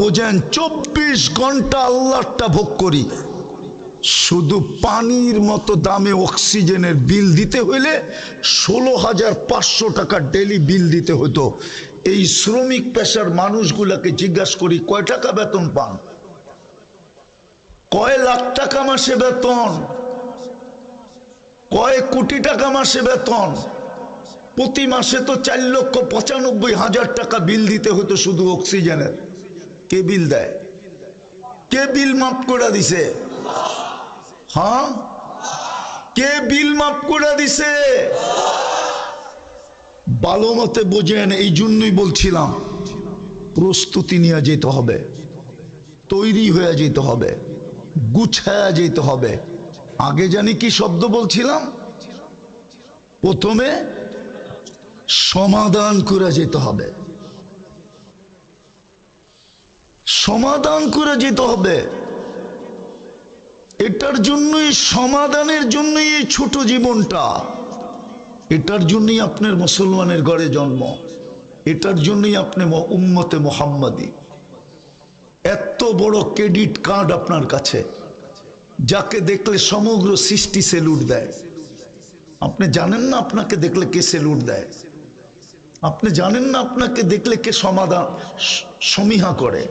বোঝেন 24 ঘন্টা আল্লাহটা ভোগ করি, শুধু পানির মতো দামে অক্সিজেনের বিল দিতে হইলে 16,500 টাকা ডেলি বিল দিতে হতো। এই শ্রমিক পেশার মানুষগুলাকে জিজ্ঞাসা করি কয় টাকা বেতন পান, কয় লাখ টাকা মাসে বেতন, কয় কোটি টাকা মাসে বেতন। প্রতি মাসে তো 4,95,000 টাকা বিল দিতে হতো শুধু অক্সিজেনের। কে বিল দেয়? কে বিল মাফ করে দিছে? হ্যাঁ, কে বিল মাফ করে দিছে? ভালো মতে বোঝেন। এই জন্যই বলছিলাম প্রস্তুতি নিয়ে যেতে হবে, তৈরি হয়ে যেতে হবে, গুছায়া যেতে হবে। আগে জানি কি শব্দ বলছিলাম? প্রথমে সমাধান করে যেতে হবে, সমাধান করে যেতে হবে। এটার জন্যই, সমাধানের জন্যই এই ছোট জীবনটা, এটার জন্যই আপনার মুসলমানের ঘরে জন্ম, এটার জন্যই আপনি উম্মতে মুহাম্মাদি। এত বড় ক্রেডিট কার্ড আপনার কাছে, যাকে দেখলে সমগ্র সৃষ্টি সেলুট দেয়। আপনি জানেন না আপনাকে দেখলে কে সেলুট দেয়? আপনি জানেন না আপনাকে দেখলে কে সমাধান সমীহা করে?